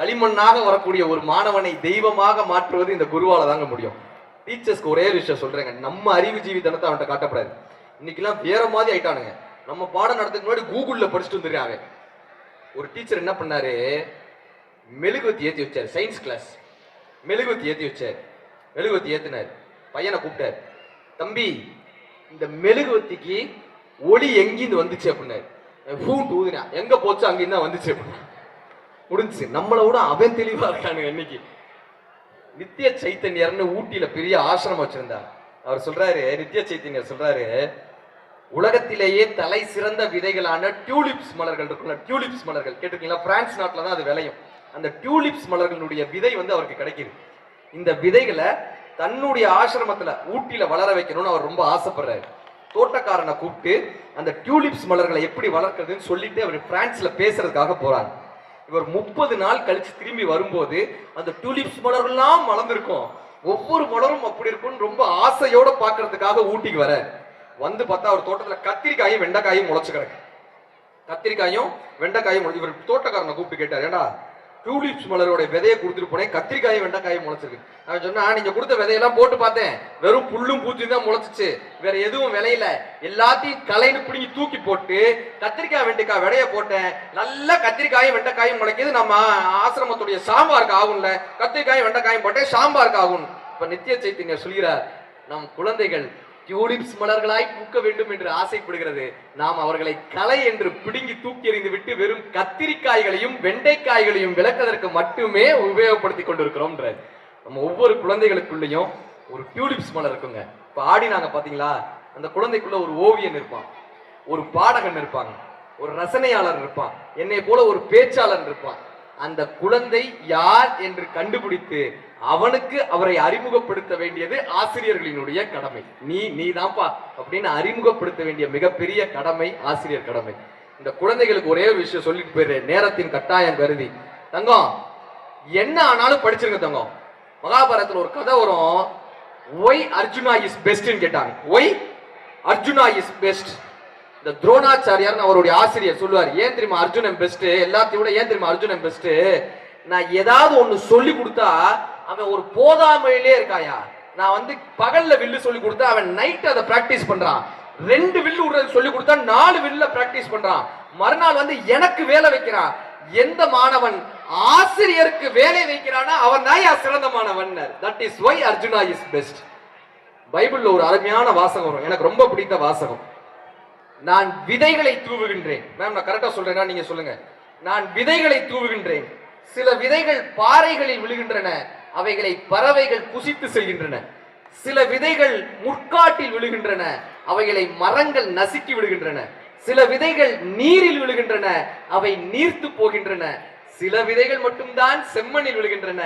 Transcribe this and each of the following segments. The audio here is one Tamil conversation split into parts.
களிமண்ணாக வரக்கூடிய ஒரு மாணவனை தெய்வமாக மாற்றுவது இந்த குருவால தாங்க முடியும். டீச்சர்ஸ்க்கு ஒரே விஷயம் சொல்றேங்க, நம்ம அறிவு ஜீவிதனத்தை அவன்கிட்ட காட்டப்படாது. இன்னைக்கெல்லாம் வேற மாதிரி ஆயிட்டானுங்க. நம்ம பாடம் நடத்துக்கு முன்னாடி கூகுள்ல படிச்சுட்டு வந்துருக்காங்க. ஒரு டீச்சர் என்ன பண்ணாரு, மெழுகுவத்தி ஏத்தி வச்சாரு. சயின்ஸ் கிளாஸ் மெழுகுவத்தி ஏத்தி வச்சாரு. மெழுகுவத்தி ஏத்தினாரு. பையனை கூப்பிட்டாரு, தம்பி இந்த மெழுகுவத்திக்கு ஒளி எங்கிருந்து வந்துச்சு அப்படின்னாரு. ஊதுனா எங்க போச்சு அங்கிருந்து வந்துச்சு அப்படின்னா முடிஞ்சு. நம்மளை விட அவன் தெளிவா இருக்கானுங்க. இன்னைக்கு நித்திய சைத்தன்யர்னு ஊட்டியில பெரிய ஆசிரமம் வச்சிருந்தார். அவர் சொல்றாரு, நித்திய சைத்தன்யர் சொல்றாரு, உலகத்திலேயே தலை சிறந்த விதைகளான டியூலிப்ஸ் மலர்கள் இருக்குல்ல, டியூலிப்ஸ் மலர்கள் கேட்டிருக்கீங்களா? பிரான்ஸ் நாட்டுல தான் அது விளையும். அந்த டியூலிப்ஸ் மலர்களுடைய விதை அவருக்கு கிடைக்குது. இந்த விதைகளை தன்னுடைய ஆசிரமத்துல ஊட்டியில வளர வைக்கணும்னு அவர் ரொம்ப ஆசைப்படுறாரு. தோட்டக்காரனை கூப்பிட்டு அந்த டியூலிப்ஸ் மலர்களை எப்படி வளர்க்கிறதுன்னு சொல்லிட்டு அவர் பிரான்ஸ்ல பேசுறதுக்காக போறாங்க. இவர் 30 நாள் கழிச்சு திரும்பி வரும்போது அந்த டியூலிப்ஸ் மலர்கள்லாம் மலர்ந்திருக்கும். ஒவ்வொரு மலரும் அப்படி இருக்கும்னு ரொம்ப ஆசையோட பாக்குறதுக்காக ஊட்டிக்கு வர வந்து பார்த்தா அவர் தோட்டத்துல கத்திரிக்காயும் வெண்டைக்காயும் முளைச்சு கிடக்கு. கத்திரிக்காயும் வெண்டைக்காயும் இவர் தோட்டக்காரனை கூப்பிட்டு கேட்டார், ஏண்டா டியூலிப்ஸ் மலரோட விதையை கொடுத்துட்டு போனேன், கத்திரிக்காயும் வெண்டைக்காயும் முளைச்சிருக்கு. அவன் சொன்னா, நீங்க கொடுத்த விதையெல்லாம் போட்டு பார்த்தேன், வெறும் புல்லும் பூச்சியும் தான் முளைச்சிச்சு, வேற எதுவும் விளையில. எல்லாத்தையும் கலைன்னு பிடிங்கி தூக்கி போட்டு கத்திரிக்காய் வெண்டைக்காய் விதைய போட்டேன், நல்ல கத்திரிக்காயும் வெண்டைக்காயும் முளைக்குது. நம்ம ஆசிரமத்துடைய சாம்பாருக்கு ஆகும்ல, கத்திரிக்காயும் வெண்டைக்காயும் போட்டேன் சாம்பாருக்கு ஆகும். இப்ப நித்திய சைத்தன்யர் சொல்கிறார், நம் குழந்தைகள் டியூலிப்ஸ் மலர்களாய் பூக்க வேண்டும் என்று ஆசைப்படுகிறது. நாம் அவர்களை கலை என்று பிடுங்கி தூக்கி எறிந்து விட்டு வெறும் கத்திரிக்காய்களையும் வெண்டைக்காய்களையும் விளக்குவதற்கு மட்டுமே உபயோகப்படுத்தி கொண்டிருக்கிறோம். நம்ம ஒவ்வொரு குழந்தைகளுக்குள்ளேயும் ஒரு டியூலிப்ஸ் மலர் இருக்குங்க. இப்ப ஆடினாங்க பாத்தீங்களா, அந்த குழந்தைக்குள்ள ஒரு ஓவியன் இருப்பான், ஒரு பாடகன் இருப்பாங்க, ஒரு ரசனையாளர் இருப்பான், என்னை போல ஒரு பேச்சாளர் இருப்பான். அந்த குழந்தை யார் என்று கண்டுபிடித்து அவனுக்கு அவரை அறிமுகப்படுத்த வேண்டியது ஆசிரியர்களினுடைய கடமை. நீ தான்ப்பா அப்படின்னு அறிமுகப்படுத்த வேண்டிய மிகப்பெரிய கடமை ஆசிரியர் கடமை. இந்த குழந்தைகளுக்கு ஒரே ஒரு விஷயம் சொல்லிட்டு போயிடுறேன், நேரத்தின் கட்டாயம் கருதி. தங்கம் என்ன ஆனாலும் படிச்சிருங்க தங்கம். மகாபாரதத்துல ஒரு கதை வரும், ஒய் அர்ஜுனா இஸ் பெஸ்ட் கேட்டாங்க. Why Arjuna is best. இந்த துரோணாச்சாரியார் அவருடைய ஆசிரியர் சொல்லுவார், ஏன் தெரியுமா அர்ஜுனன் பெஸ்ட், எல்லாத்தையும் விட ஏன் தெரியுமா அர்ஜுனன் பெஸ்ட், நான் ஏதாவது ஒண்ணு சொல்லி கொடுத்தா அவன் ஒரு போதாமையிலே இருக்காயா. நான் பகல்ல வில்லு சொல்லி கொடுத்தா அவன் நைட் அதை பிராக்டிஸ் பண்றான். 2 வில்லு விடுறது சொல்லி கொடுத்தா 4 வில்ல பிராக்டிஸ் பண்றான். மறுநாள் எனக்கு வேலை வைக்கிறான். எந்த மாணவன் ஆசிரியருக்கு வேலை வைக்கிறானா அவன் தான் சிறந்த மாணவன். That is why Arjuna is best. பைபிள்ல ஒரு அருமையான வாசகம் வரும், எனக்கு ரொம்ப பிடித்த வாசகம். நான் விதைகளை தூவுகின்றேன். மேம் நான் கரெக்டா சொல்றேன்னா நீங்க சொல்லுங்க. நான் விதைகளை தூவுகின்றேன், சில விதைகள் பாறைகளில் விழுகின்றன, அவைகளை பறவைகள் குசித்து செல்கின்றன. சில விதைகள் முட்காட்டில் விழுகின்றன, அவைகளை மரங்கள் நசுக்கி விடுகின்றன. சில விதைகள் நீரில் விழுகின்றன, அவை நீர்த்து போகின்றன. சில விதைகள் மட்டும்தான் செம்மண்ணில் விழுகின்றன.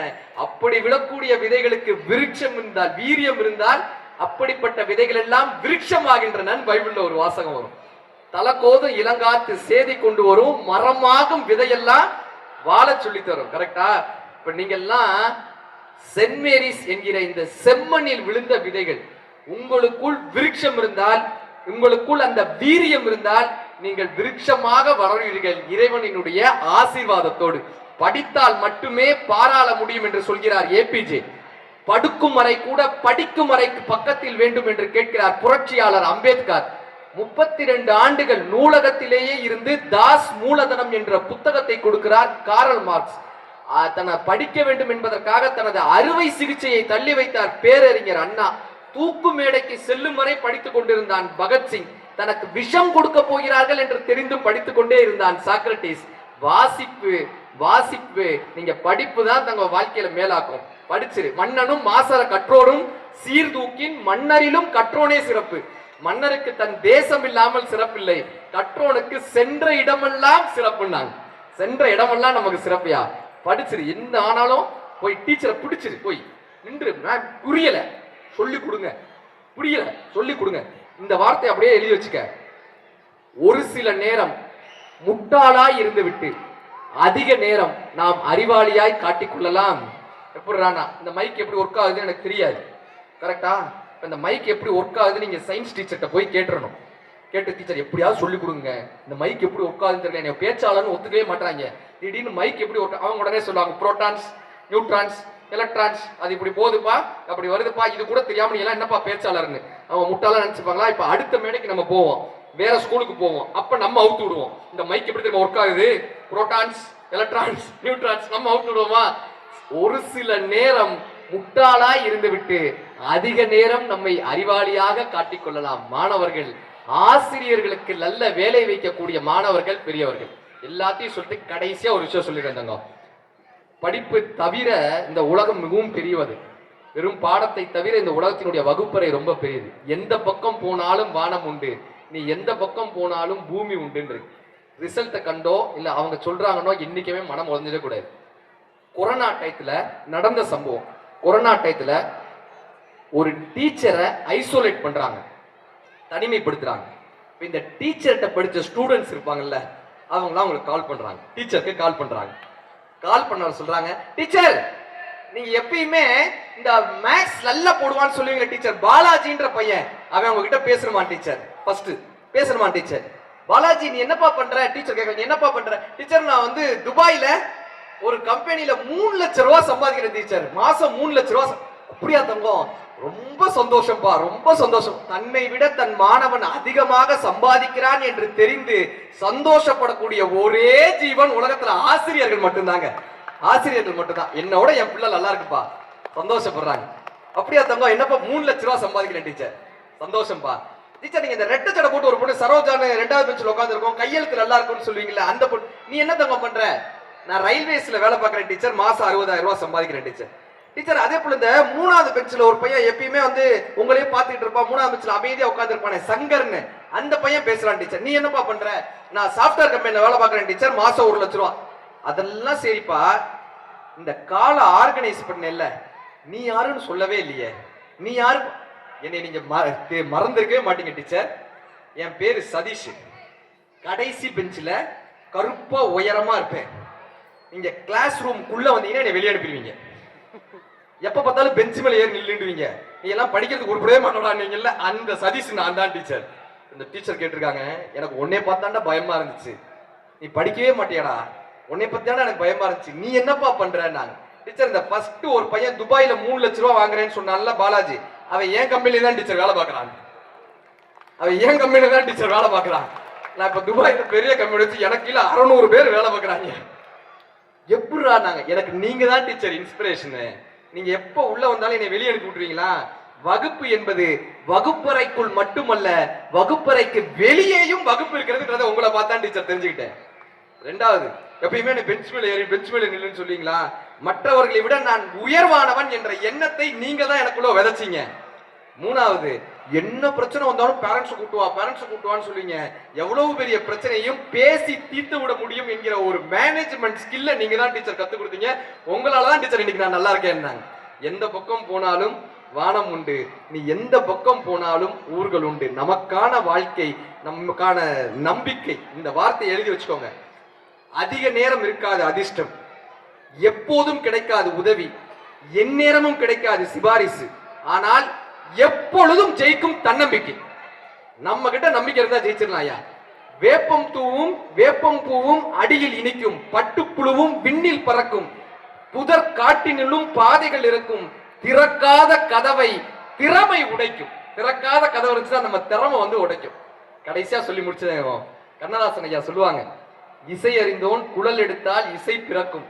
அப்படி விழக்கூடிய விதைகளுக்கு விருட்சம் இருந்தால், வீரியம் இருந்தால், அப்படிப்பட்ட விதைகள் எல்லாம் விருட்சமாகின்றன. பைபிள்ல ஒரு வாசகம் வரும், தலக்கோதும் இளங்காத்து சேதி கொண்டு வரும், மரமாகும் விதையெல்லாம் வாழ சொல்லி தரும். கரெக்டா? இப்ப நீங்க எல்லாம் சென்ட் மேரிஸ் என்கிற இந்த செம்மண்ணில் விழுந்த விதைகள். உங்களுக்குள் விருட்சம் இருந்தால், உங்களுக்குள் அந்த வீரியம் இருந்தால் நீங்கள் விருட்சமாக வளருவீர்கள் இறைவனினுடைய ஆசீர்வாதத்தோடு. படித்தால் மட்டுமே பாராள முடியும் என்று சொல்கிறார் ஏபிஜே. படுக்கும் வரை கூட படிக்கும் வரைக்கு பக்கத்தில் வேண்டும் என்று கேட்கிறார் புரட்சியாளர் அம்பேத்கர். 32 ஆண்டுகள் நூலகத்திலேயே இருந்து தாஸ் மூலதனம் என்ற புத்தகத்தை கொடுக்கிறார் காரல் மார்க்ஸ். தன்னை படிக்க வேண்டும் என்பதற்காக தனது அறுவை சிகிச்சையை தள்ளி வைத்தார் பேரறிஞர் அண்ணா. தூக்கு மேடைக்கு செல்லும் வரை படித்துக் கொண்டிருந்தான் பகத்சிங். தனக்கு விஷம் கொடுக்க போகிறார்கள் என்று தெரிந்தும் படித்துக் கொண்டே இருந்தான் சாக்ரட்டிஸ். வாசிப்பு வாசிப்பு, நீங்க படிப்பு தான் தங்க வாழ்க்கையில மேலாக்கும். படிச்சிரு. மன்னனும் மாசர கற்றோரும் சீர்தூக்கின் மன்னரிலும் கற்றோனே சிறப்பு. மன்னருக்கு தன் தேசம் இல்லாமல் சிறப்பில்லை, கற்றோனுக்கு சென்ற இடமெல்லாம் சிறப்புன்னாங்க. சென்ற இடமெல்லாம் நமக்கு சிறப்பியா? படிச்சிரு. என்ன ஆனாலும் போய் டீச்சரை பிடிச்சிரு, போய் நின்று புரியல சொல்லி கொடுங்க, புரியல சொல்லி கொடுங்க. இந்த வார்த்தை அப்படியே எழுதி வச்சுக்க. ஒரு சில நேரம் முட்டாளாய் இருந்து விட்டு அதிக நேரம் நாம் அறிவாளியாய் காட்டிக்கொள்ளலாம். எப்படினா இந்த மைக் எப்படி ஒர்க் ஆகுதுன்னு எனக்கு தெரியாது. கரெக்டா? இந்த மைக் எப்படி ஒர்க் ஆகுது நீங்க சயின்ஸ் டீச்சர்கிட்ட போய் கேட்டுறணும். கேட்டு டீச்சர் எப்படியாவது சொல்லி கொடுங்க, இந்த மைக் எப்படி உட்காதுன்னு தெரியல, என்னை பேச்சாளர்னு ஒத்துக்கவே மாட்டாங்க, திடீர்னு மைக் எப்படி அவங்க உடனே சொல்லுவாங்க புரோட்டான்ஸ் நியூட்ரான்ஸ் எலக்ட்ரான்ஸ் அது இப்படி போகுதுப்பா அப்படி வருதுப்பா, இது கூட தெரியாம நீ எல்லாம் என்னப்பா பேச்சாளர்னு அவங்க முட்டாளா நினைச்சுப்பாங்களா. இப்ப அடுத்த மேடைக்கு நம்ம போவோம், வேற ஸ்கூலுக்கு போவோம், அப்ப நம்ம அவுத்து விடுவோம், இந்த மைக் எப்படி தெரியுமா ஒர்க் ஆகுது, புரோட்டான்ஸ் எலக்ட்ரான்ஸ் நியூட்ரான்ஸ் நம்ம அவுத்து விடுவோமா. ஒரு சில நேரம் முட்டாளாய் இருந்துவிட்டு அதிக நேரம் நம்மை அறிவாளியாக காட்டிக்கொள்ளலாம். மாணவர்கள் ஆசிரியர்களுக்கு நல்ல வேலை வைக்கக்கூடிய மாணவர்கள் பெரியவர்கள் எல்லாத்தையும் சொல்லிட்டு கடைசியா ஒரு விஷயம் சொல்லிடுறாங்க. படிப்பு தவிர இந்த உலகம் மிகவும் பெரியது. வெறும் பாடத்தை தவிர இந்த உலகத்தினுடைய வகுப்பறை ரொம்ப பெரியது. எந்த பக்கம் போனாலும் வானம் உண்டு, நீ எந்த பக்கம் போனாலும் பூமி உண்டு. ரிசல்ட்டை கண்டோ இல்ல அவங்க சொல்றாங்கன்னோ என்னைக்குமே மனம் உடஞ்சிட கூடாது. கொரோனா டயத்துல நடந்த சம்பவம், கொரோனா டயத்துல ஒரு டீச்சரை ஐசோலேட் பண்றாங்க, தனிமைப்படுத்துறாங்க. இந்த டீச்சர்கிட்ட படிச்ச ஸ்டூடெண்ட்ஸ் இருப்பாங்கல்ல, அவங்களாம் அவங்களுக்கு கால் பண்றாங்க, டீச்சருக்கு கால் பண்றாங்க. கால் பண்ண சொல்றாங்க, டீச்சர் நீங்க எப்பயுமே இந்த மேக்ஸ் நல்லா போடுவான்னு சொல்லுவீங்க டீச்சர், பாலாஜின்ற பையன் அவன் உங்ககிட்ட பேசணுமா டீச்சர், ஃபர்ஸ்ட் பேசணுமா டீச்சர். பாலாஜி நீ என்னப்பா பண்ற, டீச்சர் கேட்க என்னப்பா பண்ற, டீச்சர் நான் வந்து துபாயில ஒரு கம்பெனில 3 லட்சம் ரூபாய் சம்பாதிக்கிறேன் டீச்சர், மாசம் 3 லட்சம் ரூபாய். அப்படியா தங்கம், ரொம்ப சந்தோஷம்ப்பா, ரொம்ப சந்தோஷம். தன்னை விட தன் மாணவன் அதிகமாக சம்பாதிக்கிறான் என்று தெரிந்து சந்தோஷப்படக்கூடிய ஒரே ஜீவன் உலகத்துல ஆசிரியர்கள் மட்டும்தாங்க, ஆசிரியர்கள் மட்டும்தான். என்னோட என் பிள்ளை நல்லா இருக்குப்பா, சந்தோஷப்படுறாங்க. அப்படியா தங்கம், என்னப்பா 3 லட்சம் ரூபாய் சம்பாதிக்கிறேன் டீச்சர், சந்தோஷம்ப்பா. டீச்சர் நீங்க இந்த ரெட்டை சடை போட்டு ஒரு பொண்ணு சரோஜான்னு 2வது பெஞ்சில் உட்கார்ந்து இருக்கோம், கையெழுத்து நல்லா இருக்கும்னு சொல்லுவீங்களா, அந்த பொண்ணு நீ என்ன தங்கம் பண்ற, நான் ரயில்வேஸ்ல வேலை பார்க்கிறேன் டீச்சர், மாசம் 60,000 ரூபாய் சம்பாதிக்கிறேன் டீச்சர். டீச்சர் அதே போல இந்த 3வது பெஞ்சில் ஒரு பையன் எப்பயுமே வந்து உங்களையே பார்த்துட்டு இருப்பான், 3வது பெஞ்சில் அமைதியா உட்கார்ந்து இருப்பானே சங்கர்னு, அந்த பையன் பேசுறான் டீச்சர், நீ என்னப்பா பண்ற, நான் சாஃப்ட்வேர் கம்பெனில வேலை பார்க்கிறேன் டீச்சர், மாசம் 1 லட்சம் ரூபாய். அதெல்லாம் சரிப்பா, இந்த கால ஆர்கனைஸ் பண்ணல, நீ யாருன்னு சொல்லவே இல்லையே, நீ யாரு, என்னை நீங்க மறந்துருக்கவே மாட்டீங்க டீச்சர். என் பேரு சதீஷ், கடைசி பெஞ்சில் கருப்பா உயரமா இருப்பேன், நீங்க கிளாஸ் ரூம்குள்ள வந்தீங்கன்னா என்னை வெளியே அனுப்பிடுவீங்க, எப்ப பார்த்தாலும் பெஞ்ச் மேல ஏறி நில்லுடுவீங்க, நீ எல்லாம் படிக்கிறதுக்கு உருப்படவே மாட்டோடான்னீங்கல்ல, அந்த சதீஷ் நான் தான் டீச்சர். இந்த டீச்சர் கேட்டிருக்காங்க, எனக்கு உன்னை பார்த்தாண்டா பயமா இருந்துச்சு, நீ படிக்கவே மாட்டியாடா, உன்னை பத்தியானா எனக்கு பயமா இருந்துச்சு, நீ என்னப்பா பண்றேன்னாங்க. டீச்சர் இந்த ஃபர்ஸ்ட் ஒரு பையன் துபாயில 3 லட்சம் ரூபாய் வாங்குறேன்னு சொன்னான்ல பாலாஜி, அவன் ஏன் கம்பெனில தான் டீச்சர் வேலை பார்க்கறான், அவன் ஏன் கம்பெனில தான் டீச்சர் வேலை பார்க்கறான். நான் இப்ப துபாயில பெரிய கம்பெனி வச்சு எனக்கு கீழே 600 பேர் வேலை பார்க்கறாங்க. எப்படிடா நாங்க, எனக்கு நீங்க தான் டீச்சர் இன்ஸ்பிரேஷனு, நீங்க எப்ப உள்ள வந்தாலும் என்னை வெளியே அனுப்பி விட்டுருவீங்களா. வகுப்பு என்பது வகுப்பறைக்குள் மட்டுமல்ல, வகுப்பறைக்கு வெளியேயும் வகுப்பு இருக்கிறதுன்றத உங்களை பார்த்தா டீச்சர் தெரிஞ்சுக்கிட்டேன். 2வது எப்பயுமே பெஞ்ச் மேல ஏறி பெஞ்ச் மேல நில்லுன்னு சொல்லுவீங்களா, மற்றவர்களை விட நான் உயர்வானவன் என்ற எண்ணத்தை நீங்க தான் எனக்குள்ள விதைச்சீங்க. 3வது என்ன பிரச்சனை வந்தாலும் பேரண்ட்ஸ் கூட்டுவான்னு சொல்லுவீங்க, எவ்வளவு பெரிய பிரச்சனையும் பேசி தீர்த்து விட முடியும் என்கிற ஒரு மேனேஜ்மெண்ட் ஸ்கில்ல நீங்க தான் டீச்சர் கத்து கொடுத்தீங்க. உங்களால தான் டீச்சர் இன்னைக்கு நான் நல்லா இருக்கேன். எந்த பக்கம் போனாலும் வானம் உண்டு, நீ எந்த பக்கம் போனாலும் ஊர்கள் உண்டு, நமக்கான வாழ்க்கை, நமக்கான நம்பிக்கை. இந்த வார்த்தையை எழுதி வச்சுக்கோங்க. அதிக நேரம் இருக்காது அதிர்ஷ்டம், எப்போதும் கிடைக்காது உதவி, எந்நேரமும் கிடைக்காது சிபாரிசு, ஆனால் எப்பொழுதும் ஜெயிக்கும் தன்னம்பிக்கை. நம்ம கிட்ட நம்பிக்கை இருந்தா ஜெயிச்சிடலாம் ஐயா. வேப்பம் பூவும் அடியில் இனிக்கும், பட்டுப்புழுவும் விண்ணில் பறக்கும், புதர் காட்டினிலும் பாதைகள் இருக்கும், திறக்காத கதவை திறமை உடைக்கும். திறக்காத கதவை இருந்துச்சுன்னா நம்ம திறமை வந்து உடைக்கும். கடைசியா சொல்லி முடிச்சது கண்ணதாசன் ஐயா சொல்லுவாங்க, இசை அறிந்தோன் குழல் எடுத்தால் இசை பிறக்கும்.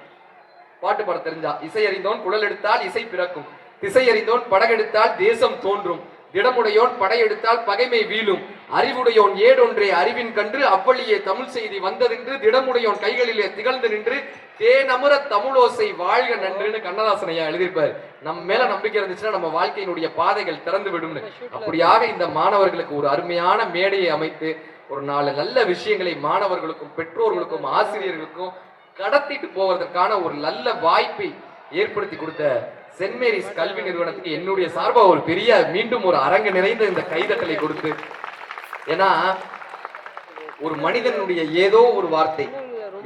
பாட்டு பாட தெரிஞ்சா, இசை அறிந்தோன் குழல் எடுத்தால் இசை பிறக்கும், திசை அறிந்தோன் படகெடுத்தால் தேசம் தோன்றும், திடமுடையோன் படையெடுத்தால் பகைமை வீழும், அறிவுடையோன் ஏடொன்றே அறிவின் கன்று, அவ்வளியே தமிழ் செய்தி வந்ததென்று, திடமுடையோன் கைகளிலே திகழ்ந்து நின்று, தேனமுற தமிழோசை வாழ்க நன்றுன்னு கண்ணதாசன் ஐயா எழுதியிருப்பார். நம்ம மேல நம்பிக்கை இருந்துச்சுன்னா நம்ம வாழ்க்கையினுடைய பாதைகள் திறந்து விடும். அப்படியாக இந்த மாணவர்களுக்கு ஒரு அருமையான மேடையை அமைத்து ஒரு 4 நல்ல விஷயங்களை மாணவர்களுக்கும் பெற்றோர்களுக்கும் ஆசிரியர்களுக்கும் கடத்திட்டு போவதற்கான ஒரு நல்ல வாய்ப்பை ஏற்படுத்தி கொடுத்த சென்ட் மேரிஸ் கல்வி நிறுவனத்துக்கு என்னுடைய சார்பா ஒரு பெரிய மீண்டும் ஒரு அரங்கு நிறைந்த இந்த கைதட்டலை கொடுத்து, ஏன்னா ஒரு மனிதனுடைய ஏதோ ஒரு வார்த்தை,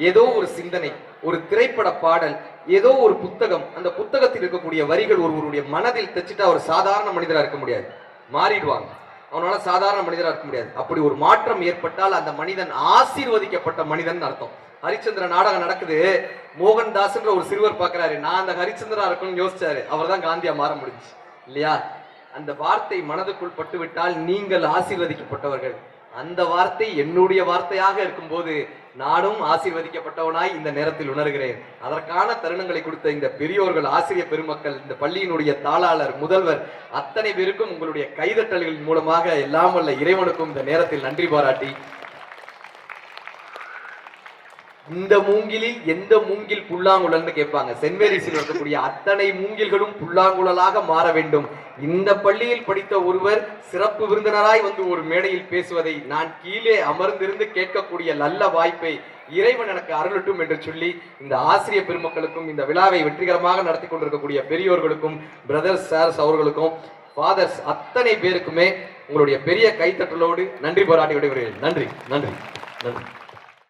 ஏதோ ஒரு சிந்தனை, ஒரு திரைப்பட பாடல், ஏதோ ஒரு புத்தகம், அந்த புத்தகத்தில் இருக்கக்கூடிய வரிகள் ஒருவருடைய மனதில் தச்சுட்டா ஒரு சாதாரண மனிதரா இருக்க முடியாது, மாறிடுவாங்க. அவனால சாதாரண மனிதரா இருக்க முடியாது. அப்படி ஒரு மாற்றம் ஏற்பட்டால் அந்த மனிதன் ஆசீர்வதிக்கப்பட்ட மனிதன் அர்த்தம். ஹரிச்சந்திர நாடகம் நடக்குது, மோகன்தாஸ்ன்ற ஒரு சிறுவர் பாக்குறாரு, நான் அந்த ஹரிச்சந்திரா இருக்கும்னு யோசிச்சாரு, அவர் தான் காந்தியா மாற முடிஞ்சு இல்லையா? அந்த வார்த்தை மனதுக்குள் பட்டுவிட்டால் நீங்கள் ஆசீர்வதிக்கப்பட்டவர்கள். அந்த வார்த்தை என்னுடைய வார்த்தையாக இருக்கும்போது நானும் ஆசீர்வதிக்கப்பட்டவனாய் இந்த நேரத்தில் உணர்கிறேன். அதற்கான தருணங்களை கொடுத்த இந்த பெரியோர்கள், ஆசிரியர் பெருமக்கள், இந்த பள்ளியினுடைய தாளாளர், முதல்வர், அத்தனை பேருக்கும் உங்களுடைய கைதட்டல்களின் மூலமாக எல்லாம் வல்ல இறைவனுக்கும் இந்த நேரத்தில் நன்றி பாராட்டி, இந்த மூங்கிலில் எந்த மூங்கில் புல்லாங்குழல்னு கேட்பாங்க. சென்ட் மேரிஸில் இருக்கக்கூடிய அத்தனை மூங்கில்களும் புல்லாங்குழலாக மாற வேண்டும். இந்த பள்ளியில் படித்த ஒருவர் சிறப்பு விருந்தினராய் வந்து ஒரு மேடையில் பேசுவதை நான் கீழே அமர்ந்திருந்து கேட்கக்கூடிய நல்ல வாய்ப்பை இறைவன் எனக்கு அருளட்டும் என்று சொல்லி, இந்த ஆசிரியர் பெருமக்களுக்கும், இந்த விழாவை வெற்றிகரமாக நடத்தி கொண்டிருக்கக்கூடிய பெரியோர்களுக்கும், பிரதர்ஸ், சார்ஸ் அவர்களுக்கும், ஃபாதர்ஸ் அத்தனை பேருக்குமே உங்களுடைய பெரிய கைத்தட்டலோடு நன்றி பாராட்டி விடைபெறுகிறேன். நன்றி, நன்றி, நன்றி.